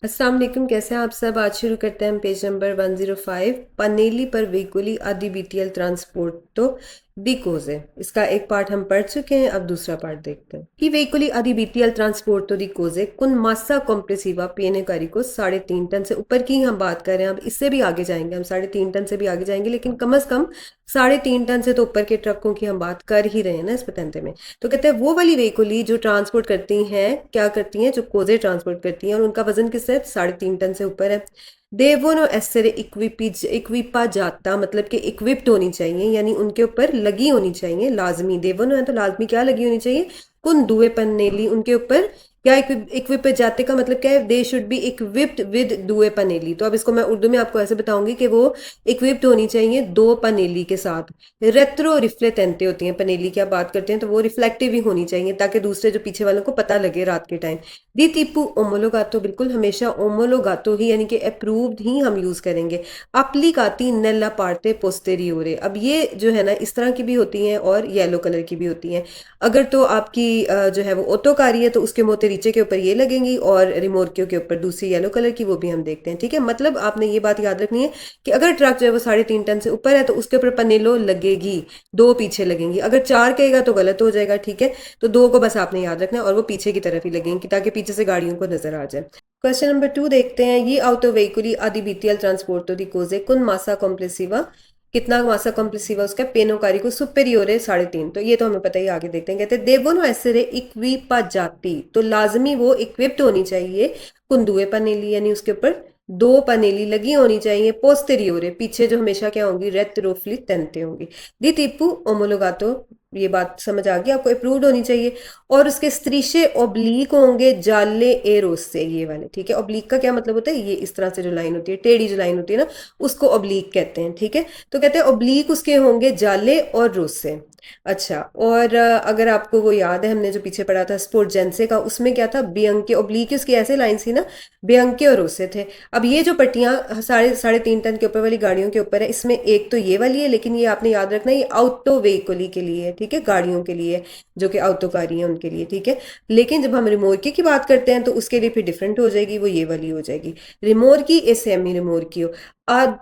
अस्सलाम वालेकुम, कैसे हैं आप सब। आज शुरू करते हैं हम पेज नंबर 105 पनेली पर वेहिकुली adibitial ट्रांसपोर्टो दी कोज़े। इसका एक पार्ट हम पढ़ चुके हैं, अब दूसरा पार्ट देखते हैं। ई वेहिकुली adibitial ट्रांसपोर्टो दी कोज़े कुन मासा कॉम्प्रेसिवा पीने को 3.5 टन से ऊपर की हम बात कर रहे हैं। अब इससे भी आगे जाएंगे, हम 3.5 टन से भी आगे जाएंगे, लेकिन कम से कम 3.5 टन से तो ऊपर के ट्रकों की हम बात कर ही रहे हैं ना इस पतंते में। तो कहते हैं वो वाली वेहिकुली जो ट्रांसपोर्ट करती हैं, क्या करती हैं, जो कोजे ट्रांसपोर्ट करती हैं, और उनका वजन किससे है, 3.5 टन से ऊपर है। देवोनो एसेरे इक्विपा जाता, मतलब कि इक्विप्ड होनी चाहिए, यानी उनके ऊपर लगी होनी चाहिए, लाजमी। देवोनो है तो लाजमी क्या लगी होनी चाहिए, कुन दुए पन्नेली, उनके ऊपर क्या इक्विप जाते का मतलब क्या है, they should be equipped with दुए पनेली। तो अब इसको मैं उर्दू में आपको ऐसे बताऊंगी कि वो इक्विप्ड होनी चाहिए दो पनेली के साथ। रेट्रो रिफ्लेटेंटे होती हैं पनेली की आप बात करते हैं, तो वो रिफ्लेक्टिव ही होनी चाहिए ताकि दूसरे जो पीछे वालों को पता लगे रात के टाइम। दी टीपू ओमोलोगातो, बिल्कुल हमेशा ओमोलोगातो ही यानी कि अप्रूव्ड ही हम यूज करेंगे। अप्लीकाती नेला पार्टे पोस्टेरियोरे, अब ये जो है ना इस तरह की भी होती हैं और येलो कलर की भी होती हैं। अगर तो आपकी जो है वो ओटोकारी है तो उसके मोतेरीचे के ऊपर ये लगेंगी, और रिमोर्कियो के ऊपर दूसरी येलो कलर की, वो भी हम देखते हैं। ठीक है, मतलब आपने ये बात याद रखनी है कि अगर ट्रक जो है वो 3.5 टन से ऊपर है तो उसके ऊपर पनेलो लगेगी, दो पीछे लगेंगी। अगर चार कहेगा तो गलत हो जाएगा, ठीक है। तो दो को बस आपने याद रखना है, और वो पीछे की तरफ ही लगेंगी ताकि पीछे से गाड़ियों को नजर आ जाए। क्वेश्चन नंबर 2 देखते हैं। ये auto veicoli adibitial trasporto di cose con massa complessiva, कितना मासा कॉम्प्रेसिवा उसका पेनोकारी को सुपेरियोर है 3.5। तो ये तो हमें पता ही, आगे देखते हैं। कहते हैं देवोनो एसेरे इक्विपा जाती, तो लाजमी वो इक्विप्ड होनी चाहिए कुंदुए पनेली, यानी उसके ऊपर दो पनेली लगी होनी चाहिए। पोस्टेरियोरे, पीछे जो हमेशा क्या होंगी, रेट्रोफ्ली तंते होंगी। दी टिप्पू ओमोलोगातो, ये बात समझ आ गई आपको, अप्रूव्ड होनी चाहिए। और उसके स्त्रीशे ओब्लीक होंगे, जाले एरोस से, ये वाले, ठीक है। ओब्लीक का क्या मतलब होता है, ये इस तरह से जो लाइन होती है, टेढ़ी जो लाइन होती है ना, उसको ओब्लीक कहते हैं, ठीक है। तो कहते हैं ओब्लीक उसके होंगे जाले और रोसे। अच्छा, और अगर आपको वो याद है, हमने जो पीछे पढ़ा था स्पोर्ट जेंसे का, उसमें क्या था, बियंके ओब्लीक उसकी ऐसे लाइन थी ना, बियंके और रोसे थे। अब ये जो पट्टियां साढ़े तीन टन के ऊपर वाली गाड़ियों के ऊपर है, इसमें एक तो ये वाली है, लेकिन ये आपने याद रखना ये ऑटो वेहिकली के लिए है, ठीक है, गाड़ियों के लिए, जो कि ऑटोकारी है उनके लिए, ठीक है। लेकिन जब हम रिमोर्की की बात करते हैं तो उसके लिए फिर डिफरेंट हो जाएगी, वो ये वाली हो जाएगी, रिमोर्की e semi rimorchio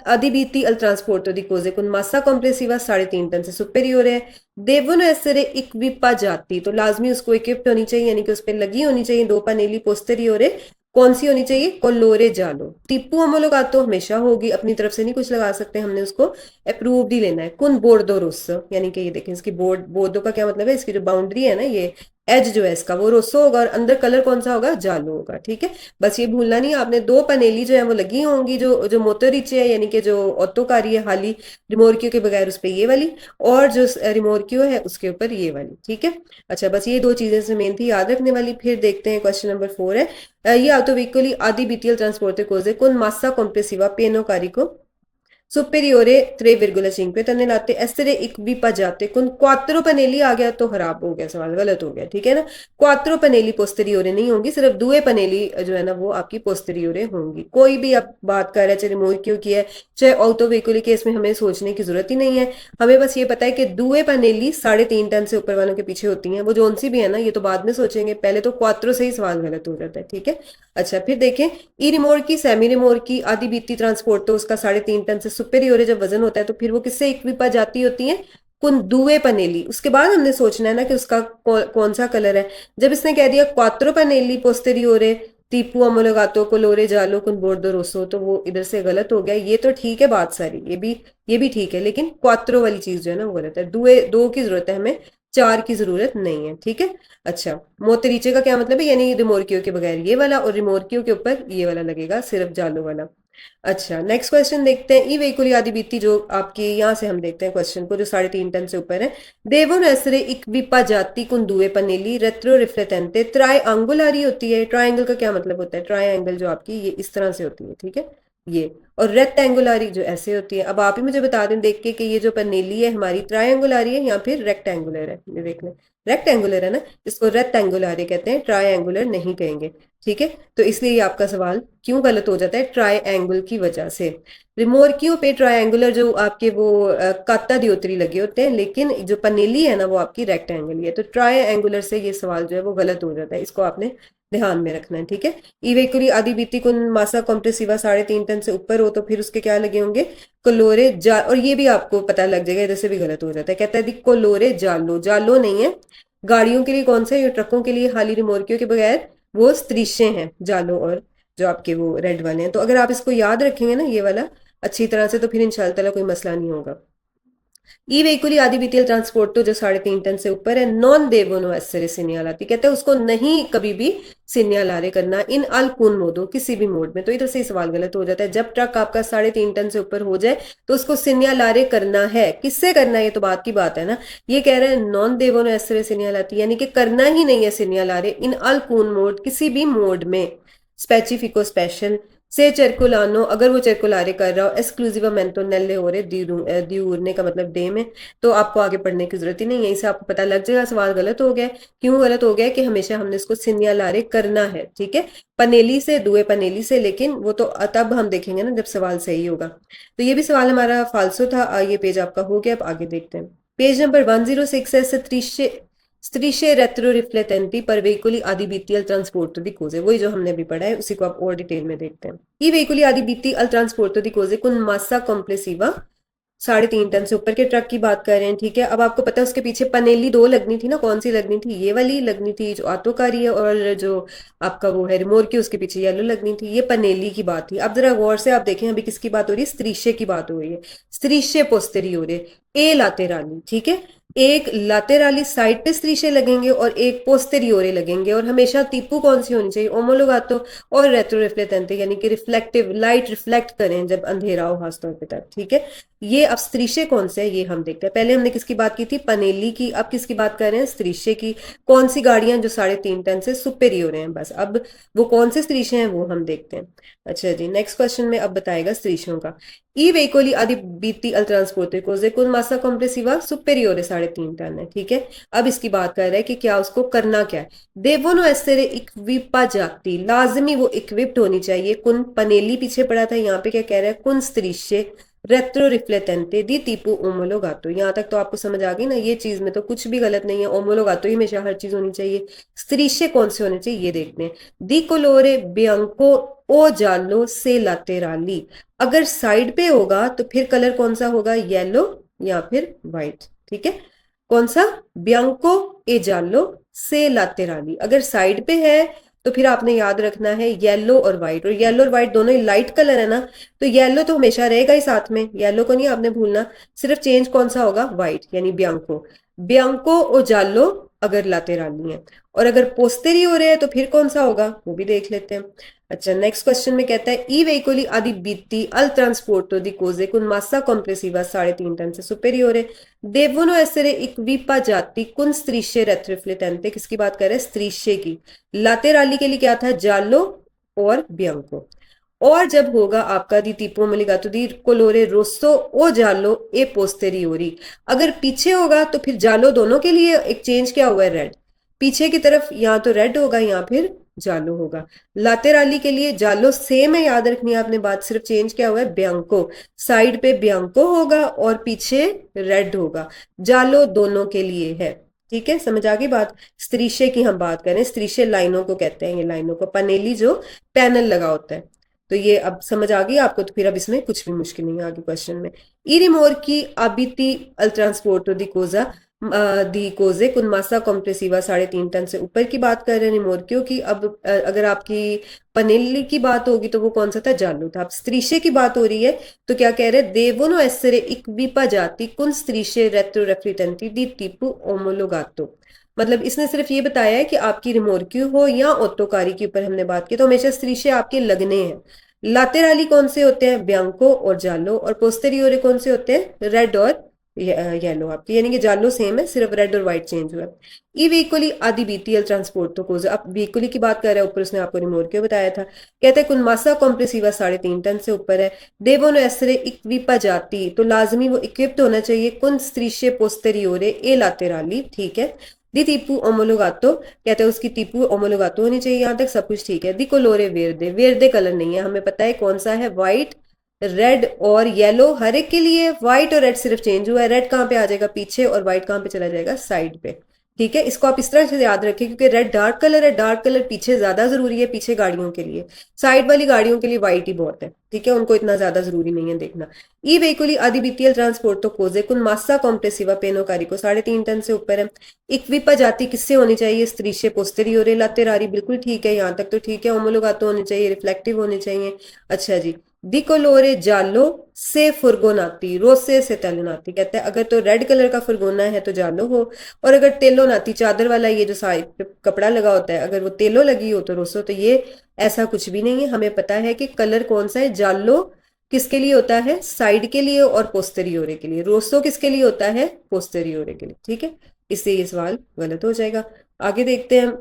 adibiti al trasporto di cose con massa complessiva 3.5 tonne से सुपेरियोर है। देवोनो essere equipaggiati, तो लाजमी उसको इक्विप्ड होनी चाहिए, यानी कि उस पर लगी होनी चाहिए दो पनेली पोस्टेरियोरे। कौन सी होनी चाहिए, कोलोरे जालो। टिप्पू होमोलोगातो हमेशा होगी, अपनी तरफ से नहीं कुछ लगा सकते, हमने उसको अप्रूव्ड ही लेना है। कुन बोर्डो रोस्सो, यानी कि ये देखें, इसकी बोर्डो का क्या मतलब है, इसकी जो बाउंड्री है ना, ये एज जो है इसका, वो रोस्सो होगा, और अंदर कलर कौन सा होगा, जालो होगा, ठीक है। बस ये भूलना नहीं है आपने, दो पनेली जो है वो लगी होंगी, जो जो मोटोरिचे है, यानी कि जो ऑटोकारी है हाली, रिमोर्कियो के बगैर, उस पर ये वाली, और जो रिमोर्कियो है उसके ऊपर ये वाली, ठीक है। अच्छा, बस ये दो चीजें से मेन थी याद रखने वाली। फिर देखते हैं क्वेश्चन नंबर 4 है। Gli autoveicoli adibiti al trasporto cose con massa complessiva pieno carico superiore 3,5 tonne essere equipaggiate con 4 पनेली, आ गया तो खराब हो गया सवाल, गलत हो गया, ठीक है ना। 4 पनेली पोस्टेरियोरे नहीं होंगी, सिर्फ दुए पनेली जो है ना वो आपकी पोस्टेरियोरे होंगी। कोई भी आप बात कर रहे हैं, चाहे रिमोर्कियो की है चाहे ऑटो व्हीकल की, इसमें हमें सोचने की जरूरत ही नहीं है। हमें बस ये पता है कि दुए पनेली 3.5 टन से ऊपर वालों के पीछे होती हैं, वो जोन सी भी है ना, ये तो बाद में सोचेंगे, पहले तो 4 से ही सवाल गलत हो जाता है, ठीक है। अच्छा, फिर देखें, ई रिमोर्की सेमी रिमोर्की आदि बीती ट्रांसपोर्ट, तो उसका 3.5 टन से सुपेरियोर जब वजन होता है तो फिर वो किससे इक्विपा जाती होती है, कुन दुए पनेली। उसके बाद हमने सोचना है ना कि उसका कौन सा कलर है। जब इसने कह दिया क्वात्रो पनेली पोस्टेरियोरे टीपू अमोलोगातो कोलोरे जालो कुन बोर्डो रोसो, तो वो इधर से गलत हो गया। ये तो ठीक है बात सारी, ये भी ठीक है, लेकिन क्वात्रो वाली चीज जो है ना वो गलत है। दुए दो की जरूरत है हमें, चार की जरूरत नहीं है, ठीक है। अच्छा, मोतरीचे का क्या मतलब है, यानी रिमोर्कियो के बगैर ये वाला, और रिमोर्कियो के ऊपर ये वाला लगेगा, सिर्फ जालो वाला। अच्छा, नेक्स्ट क्वेश्चन देखते हैं। ई वेहिकुली आदि बीती, जो आपकी यहाँ से हम देखते हैं क्वेश्चन को, जो 3.5 टन से ऊपर है। देवोनो एसरे इक्विपा जाति कुन दुए पनेली रेट्रो रिफ्लेटेंटे ट्राइंगुलारी होती है। ट्राइंगल का क्या मतलब होता है, ट्राइंगल जो आपकी ये इस तरह से होती है, ठीक है, ये। और रेक्टेंगुलारी जो ऐसे होती है। अब आप ही मुझे बता दें देख के कि ये जो पनेली है हमारी ट्राइंगुलारी है या फिर रेक्टेंगुलर है, ये देख लें। रेक्टेंगुलर है ना, इसको रेक्टेंगुलारे कहते हैं, ट्रायंगुलर नहीं कहेंगे। ठीक है, तो इसलिए ये आपका सवाल क्यों गलत हो जाता है, ट्रायंगल की वजह से। रिमोर्कियो पे ट्रायंगुलर जो आपके वो काता दियोतरी लगे होते हैं, लेकिन जो पनेली है ना वो आपकी रेक्टेंगल ही है, तो ट्रायंगुलर से ये सवाल जो है वो गलत हो जाता है, इसको आपने ध्यान में रखना है। ठीक है, इवेकुली आदि बीती कुन मासा कॉम्प्रेसिवा 3.5 टन से ऊपर हो तो फिर उसके क्या लगे होंगे, कोलोरे जा, और ये भी आपको पता लग जाएगा, इधर से भी गलत हो जाता है। कहता है कोलोरे जालो, जालो नहीं है, गाड़ियों के लिए कौन सा है, ट्रकों के लिए हाली रिमोर्कियो के बगैर वो स्त्रीशे हैं, जालो और जो आपके वो रेड वाले हैं। तो अगर आप इसको याद रखेंगे ना ये वाला अच्छी तरह से, तो फिर इंशाल्लाह ताला कोई मसला नहीं होगा। ई वेहिकुली आदि बीटीएल ट्रांसपोर्ट तो जो 3.5 टन से ऊपर है, नॉन देवोनो एसरे सिन्यालाती, कहते हैं उसको नहीं कभी भी सिन्यालारे करना इन अल्कुन मोडो, किसी भी मोड में। तो इधर से ही सवाल गलत हो जाता है, जब ट्रक आपका 3.5 टन से ऊपर हो जाए तो उसको सिन्यालारे करना है, किससे करना है ये तो बात की बात है ना। ये कह रहे हैं नॉन देवोनो एसरे सिन्यालाती, यानी कि करना ही नहीं है सिन्यालारे इन अल्कुन मोड, किसी भी मोड में। स्पेसिफिको स्पेशल से चेरकुलानो, अगर वो चेरकुलारे कर रहा हो, एक्सक्लूसिवामेंटो नेल्ले हो रहे दिउरने का मतलब डे में, तो आपको आगे पढ़ने की जरूरत ही नहीं है, यहीं से आपको पता लग जाएगा सवाल गलत हो गया। क्यों गलत हो गया कि हमेशा हमने इसको सिन्यालारे करना है। ठीक है, पनेली से, दुए पनेली से, लेकिन वो तो तब हम देखेंगे ना जब सवाल सही होगा। तो ये भी सवाल हमारा फालसो था। ये पेज आपका हो गया, अब आगे देखते हैं। पेज नंबर 106 है स्त्रीशे रेट्रो रिफ्लेटेंटी पर वेहिकुली आदिबीती अल ट्रांसपोर्टो दी कोजे, वही जो हमने अभी पढ़ा है उसी को आप और डिटेल में देखते हैं। ई वेहिकुली आदिबीती अल ट्रांसपोर्टो दी कोजे कुन मासा कॉम्प्लेसिवा 3.5 टन से ऊपर के ट्रक की बात कर रहे हैं। ठीक है, अब आपको पता है उसके पीछे पनेली 2 लगनी थी ना, कौन सी लगनी थी, ये वाली लगनी थी जो आटोकारी है, और जो आपका वो है रिमोर की उसके पीछे येलो लगनी थी, ये पनेली की बात थी। अब जरा गौर से आप देखें, अभी किसकी बात हो रही है, स्त्रीशे की बात हो रही है, स्त्रीशे पोस्टेरियोरे ए लातेराली। ठीक है, एक लातेराली साइड पे स्त्रीशे लगेंगे और एक पोस्टेरियोरे लगेंगे, और हमेशा टीपू कौन सी होनी चाहिए, ओमोलोगातो और रेट्रो रिफ्लेटेंटे, यानी कि रिफ्लेक्टिव, लाइट रिफ्लेक्ट करें जब अंधेरा हो खासतौर पे तब। ठीक है, ये अब स्त्रीशे कौन से है ये हम देखते हैं। पहले हमने किसकी बात की थी, पनेली की, अब किसकी बात कर रहे हैं, स्त्रीशे की। कौन सी गाड़ियां जो 3.5 टन से सुपेरियर हैं, बस अब वो कौन से स्त्रीशे हैं वो हम देखते हैं। अच्छा जी, नेक्स्ट क्वेश्चन में अब बताएगा स्त्रीशों का। ई वेहिकोली adibiti al trasporto cose con massa complessiva superiore 3.5 tonne है। ठीक है, अब इसकी बात कर रहा है कि क्या उसको करना क्या है। देवोनो essere equipaggiati, लाजमी वो इक्विप्ड होनी चाहिए, कुन पनेली पीछे पड़ा था, यहाँ पे क्या कह रहा है, कुन स्त्रीशे रेट्रो रिफ्लेटेंटे दी टीपू ओमोलोगातो। यहाँ तक तो आपको समझ आ गई ना, ये चीज में तो कुछ भी गलत नहीं है, ओमोलोगातो ही हमेशा हर चीज होनी चाहिए। स्त्रीशे कौन से होने चाहिए ये देखते हैं। दी कोलोरे बियांको ओ जालो से लातेराली, अगर साइड पे होगा तो फिर कलर कौन सा होगा, येलो या फिर व्हाइट। ठीक है, कौन सा, बियांको ए जालो से लातेराली, अगर साइड पे है तो फिर आपने याद रखना है येलो और व्हाइट, और येलो और व्हाइट दोनों ही लाइट कलर है ना, तो येलो तो हमेशा रहेगा ही साथ में, येलो को नहीं आपने भूलना, सिर्फ चेंज कौन सा होगा, व्हाइट, यानी बियांको। बियांको और जालो अगर लातेराली है, और अगर पोस्टेरी हो रहे हैं तो फिर कौन सा होगा वो भी देख लेते हैं। अच्छा, नेक्स्ट क्वेश्चन में कहता है ई वेहिकोली adibiti al trasporto di cose con massa complessiva 3.5 tonne से superiore devono essere equipaggiati con strisce retroflettente, किसकी बात कर रहे हैं, स्त्रीशे की। लातेराली के लिए क्या था, जालो और बियांको। और जब होगा आपका दी tipo moligato di colore rosso o giallo e posteriori, अगर पीछे होगा तो फिर जालो दोनों के लिए एक चेंज क्या हुआ है, रेड, पीछे की तरफ यहाँ तो रेड होगा, यहाँ फिर जालो होगा। लातेराली के लिए जालो सेम है, याद रखनी है आपने बात, सिर्फ चेंज क्या हुआ है, बियांको, साइड पे बियांको होगा और पीछे रेड होगा, जालो दोनों के लिए है। ठीक है, समझ आ गई बात। स्त्रीशे की हम बात करें, स्त्रीशे लाइनों को कहते हैं, ये लाइनों को, पनेली जो पैनल लगा होता है। तो ये अब समझ आ गई आपको, तो फिर अब इसमें कुछ भी मुश्किल नहीं है आगे क्वेश्चन में। ई रिमोर की अबिति अल ट्रांसपोर्टो दी कोजा दी कोजे कुनमासा कॉम्प्रेसिवा 3.5 टन से ऊपर की बात कर रहे हैं रिमोर्कियो की। अब अगर आपकी पनेली की बात होगी तो वो कौन सा था, जालो था। अब स्त्रीशे की बात हो रही है तो क्या कह रहे हैं, देवोनो एसरे इक्विपा जाति कुन स्त्रीशे रेट्रो रेफ्रिटेंटी दी टिपू ओमोलोगातो, मतलब इसने सिर्फ ये बताया है कि आपकी रिमोर्क्यू हो या ऑटोकारी के ऊपर हमने बात की, तो हमेशा स्त्रीशे आपके लगने हैं। लातेराली कौन से होते हैं, बियांको और जालो, और पोस्टेरियोरे कौन से होते हैं, रेड और येलो आपकी, यानी कि जालो सेम है, सिर्फ रेड और व्हाइट चेंज हुआ है। ई व्हीकुली आदि बीटीएल ट्रांसपोर्ट तो कोज, अब व्हीकुली की बात कर रहे हैं, ऊपर उसने आपको रिमोट क्यों बताया था। कहते हैं कुनमासा कॉम्प्रेसिवा 3.5 टन से ऊपर है, देवोनो एसरे इक्विपा जाती, तो लाजमी वो इक्विप्ड होना चाहिए, कुन स्त्रीशे पोस्टेरियोरे ए लातेराली। ठीक है, दी टीपू ओमोलोगातो, कहते हैं उसकी टीपू ओमोलोगातो होनी चाहिए, यहाँ तक सब कुछ ठीक है। दी कोलोरे वेरदे, वेरदे कलर नहीं है, हमें पता है कौन सा है, व्हाइट, रेड और येलो, हर एक के लिए व्हाइट और रेड सिर्फ चेंज हुआ है, रेड कहाँ पे आ जाएगा पीछे और व्हाइट कहाँ पे चला जाएगा साइड पे। ठीक है, इसको आप इस तरह से याद रखें क्योंकि रेड डार्क कलर है, डार्क कलर पीछे ज्यादा जरूरी है, पीछे गाड़ियों के लिए, साइड वाली गाड़ियों के लिए व्हाइट ही बहुत है। ठीक है, उनको इतना ज्यादा जरूरी नहीं है देखना। ई veicoli adibitiel trasporto cose con massa complessiva पेनो carico 3.5 टन से ऊपर है। इक्विपा जाति किससे होनी चाहिए, स्त्रीशे पोस्टेरियोरे लातेरारी, बिल्कुल ठीक है, यहाँ तक तो ठीक है। ओमोलोगातो होने चाहिए, रिफ्लेक्टिव होने चाहिए। अच्छा जी, दिकोलोरे जालो से फुर्गोनाती, रोसे से तेलोनाती, कहते हैं अगर तो रेड कलर का फुर्गोना है तो जालो हो, और अगर तेलोनाती चादर वाला ये जो साइड पे कपड़ा लगा होता है अगर वो तेलो लगी हो तो रोसो। तो ये ऐसा कुछ भी नहीं है, हमें पता है कि कलर कौन सा है, जालो किसके लिए होता है, साइड के लिए और पोस्टेरियोरे के लिए, रोसो किसके लिए होता है, पोस्टेरियोरे के लिए। ठीक है, इससे ये सवाल गलत हो जाएगा। आगे देखते हैं,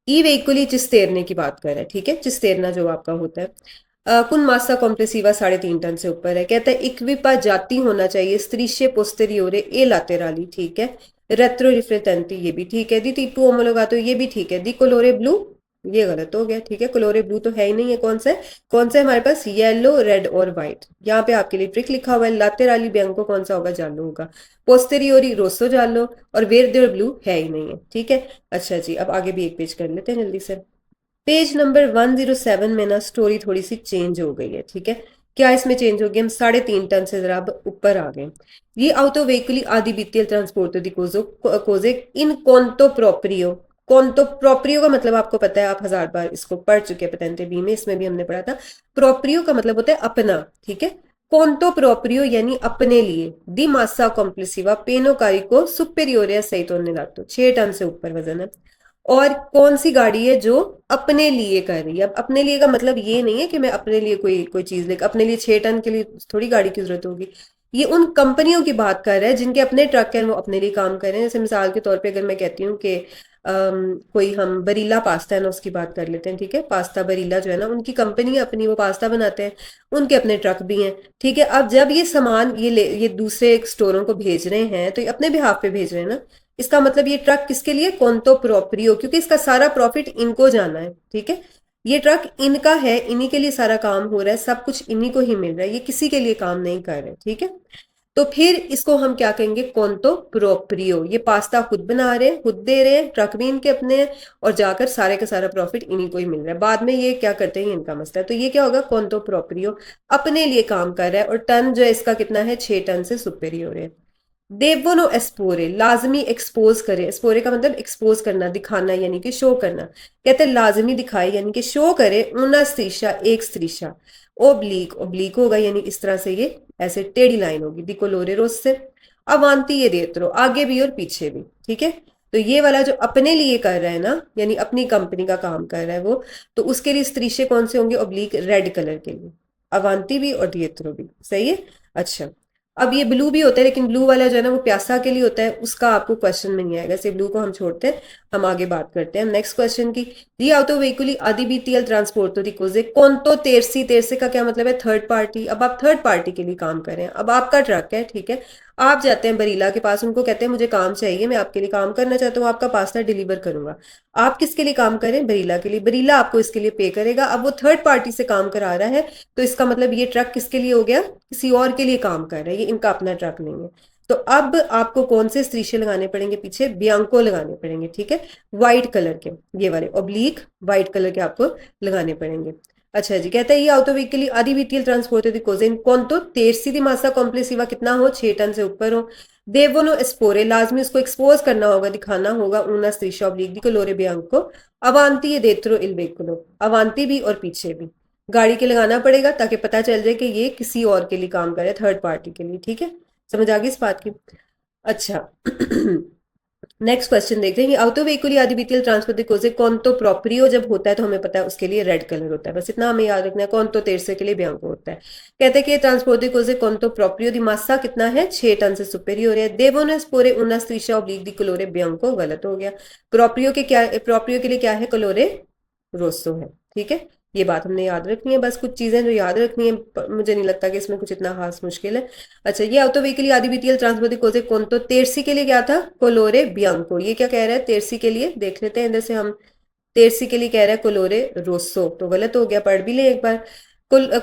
ई वेहिकुली चिस्तेरने की बात कर रहे हैं। ठीक है, चिस्तेरना जो आपका होता है, कुन मासा कॉम्प्रेसिवा 3.5 टन से ऊपर है, कहता है इक्विपा जाती होना चाहिए, स्त्रीशे पोस्टेरियोरे ए लातेराली, ठीक है। रेट्रो रिफ्लेटेंटी, ये भी ठीक है। दी टीपू ओमोलोगातो, ये भी ठीक है। दी कोलोरे ब्लू, ये गलत हो गया। ठीक है, कोलोरे ब्लू तो है ही नहीं है, कौन सा है, कौन सा है हमारे पास, येलो, रेड और व्हाइट। यहाँ पे आपके लिए ट्रिक लिखा हुआ है, लातेराली बियांको कौन सा होगा, जालो होगा। पोस्टेरियोरी रोसो जालो, और वेरदे ब्लू है ही नहीं है। ठीक है, अच्छा जी, अब आगे भी एक पेज कर लेते हैं जल्दी से। पेज नंबर 107 में ना स्टोरी थोड़ी सी चेंज हो गई है। ठीक है, क्या इसमें चेंज हो गया, हम 3.5 टन से जरा अब ऊपर आ गए। ये auto veicoli adibitiel trasporto di cose in conto proprio, कॉन्टो प्रोप्रियो का मतलब आपको पता है, आप 1000 बार इसको पढ़ चुके हैं पेटेंटे बी में, इसमें भी हमने पढ़ा था। प्रोप्रियो का मतलब होता है अपना। ठीक है, कॉन्टो प्रोप्रियो यानी अपने लिए। दी मासा कॉम्प्लेसिवा पेनो कारिको सुपेरियोरिया सही तो 6 टन से ऊपर वजन है। और कौन सी गाड़ी है जो अपने लिए कर रही है, अब अपने लिए का मतलब ये नहीं है कि मैं अपने लिए कोई कोई चीज ले, अपने लिए 6 टन के लिए थोड़ी गाड़ी की जरूरत होगी। ये उन कंपनियों की बात कर रहा है जिनके अपने ट्रक हैं, वो अपने लिए काम कर रहे हैं। जैसे मिसाल के तौर पे अगर मैं कहती हूँ कि कोई हम बरीला पास्ता है ना उसकी बात कर लेते हैं। ठीक है, पास्ता बरीला जो है ना, उनकी कंपनी है अपनी, वो पास्ता बनाते हैं, उनके अपने ट्रक भी हैं। ठीक है, अब जब ये सामान ये दूसरे स्टोरों को भेज रहे हैं तो ये अपने बिहाफ पे भेज रहे हैं ना, इसका मतलब ये ट्रक किसके लिए, कौनतो प्रोप्रियो, क्योंकि इसका सारा प्रॉफिट इनको जाना है। ठीक है, ये ट्रक इनका है, इन्हीं के लिए सारा काम हो रहा है, सब कुछ इन्हीं को ही मिल रहा है, ये किसी के लिए काम नहीं कर रहे। ठीक है, तो फिर इसको हम क्या कहेंगे, कौनतो प्रोप्रियो, ये पास्ता खुद बना रहे हैं, खुद दे रहे हैं, ट्रक भी इनके अपने हैं, और जाकर सारे का सारा प्रॉफिट इन्हीं को ही मिल रहा है। बाद में ये क्या करते हैं, इनका मसला है। तो ये क्या होगा, कौनतो प्रोप्रियो, अपने लिए काम कर रहा है, और टन जो है इसका कितना है, 6 टन से सुपेरियर है। देवोनो एस्पोरे, लाजमी एक्सपोज करे, एस्पोरे का मतलब एक्सपोज करना, दिखाना, यानी कि शो करना। कहते हैं लाजमी दिखाए यानी कि शो करे, उना स्त्रीशा, एक स्त्रीशा। ओब्लीक, ओब्लीक होगा यानी इस तरह से, ये ऐसे टेढ़ी लाइन होगी। दिकोलोरे रोस से अवांती, ये देत्रो, आगे भी और पीछे भी। ठीक है, तो ये वाला जो अपने लिए कर रहा है ना, यानी अपनी कंपनी का काम कर रहा है वो, तो उसके लिए स्त्रीशे कौन से होंगे, ओब्लीक रेड कलर के लिए, अवांती भी और दिएत्रो भी। सही है, अच्छा। अब ये ब्लू भी होता है, लेकिन ब्लू वाला जो है ना वो प्यासा के लिए होता है, उसका आपको क्वेश्चन में नहीं आएगा, इसे ब्लू को हम छोड़ते हैं, हम आगे बात करते हैं नेक्स्ट क्वेश्चन की। दी auto veicoli adibitiel trasporto di cose conto terzi, terzi का क्या मतलब है, थर्ड पार्टी। अब आप थर्ड पार्टी के लिए काम कर रहे हैं, अब आपका ट्रक है। ठीक है, आप जाते हैं बरीला के पास, उनको कहते हैं मुझे काम चाहिए, मैं आपके लिए काम करना चाहता हूँ, आपका पास्ता डिलीवर करूंगा। आप किसके लिए काम करें, बरीला के लिए, बरीला आपको इसके लिए पे करेगा। अब वो थर्ड पार्टी से काम करा रहा है, तो इसका मतलब ये ट्रक किसके लिए हो गया, किसी और के लिए काम कर रहा है, ये इनका अपना ट्रक नहीं है। तो अब आपको कौन से स्त्रीशे लगाने पड़ेंगे, पीछे बियांको लगाने पड़ेंगे। ठीक है, व्हाइट कलर के, ये वाले ओब्लीक व्हाइट कलर के आपको लगाने पड़ेंगे। अच्छा जी, कहता है ये auto veicoli adibitiel trasporto di cose in conto terzi di massa complessiva कितना हो, 6 टन से ऊपर हो। देवोनो एस्पोरे, लाजमी उसको एक्सपोज करना होगा, दिखाना होगा, ऊना स्त्रीशा ओब्लीक दी कोलोरे बियांको। अवांती ये देत्रो इल वेहिकुलो, अवांती भी और पीछे भी गाड़ी के लगाना पड़ेगा ताकि पता चल जाए कि ये किसी और के लिए काम कर रहा है, थर्ड पार्टी के लिए। ठीक है, समझ आ गई इस बात की। अच्छा नेक्स्ट क्वेश्चन देखते हैं कि auto veicoli adibitiel trasporto cose conto proprio जब होता है तो हमें पता है उसके लिए रेड कलर होता है, बस इतना हमें याद रखना है। conto terze के लिए bianco होता है। कहते हैं कि transport cose conto proprio di massa कितना है, 6 टन से सुपेरियर है। devono esporre una striscia oblique di colore bianco, गलत हो गया। प्रोप्रियो के क्या, प्रोप्रियो के लिए क्या है, कलोरे रोसो है। ठीक है, ये बात हमने याद रखनी है, बस कुछ चीजें जो याद रखनी है, मुझे नहीं लगता कि इसमें कुछ इतना खास मुश्किल है। अच्छा, ये ऑटो व्हीकली आदिबीटियल ट्रांसपोर्ट कोजे कौन, तो तेरसी के लिए क्या था, कोलोरे बियांको। ये क्या कह रहा है तेरसी के लिए, देख लेते हैं इधर से हम। तेरसी के लिए कह रहा है कोलोरे रोसो, तो गलत हो गया, पढ़ भी ले एक बार।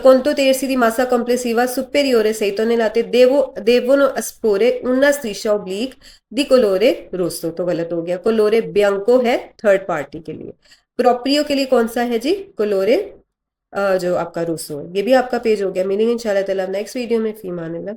Conto terzi di massa complessiva superiore 6 tonnellate devono esporre una striscia oblique di colore rosso, तो गलत हो गया। colore bianco है थर्ड पार्टी के लिए। प्रोप्रियो के लिए कौन सा है जी, colore जो आपका रोसो है। ये भी आपका पेज हो गया। मीनिंग इंशाल्लाह ताला नेक्स्ट वीडियो में। फी मान अल्लाह।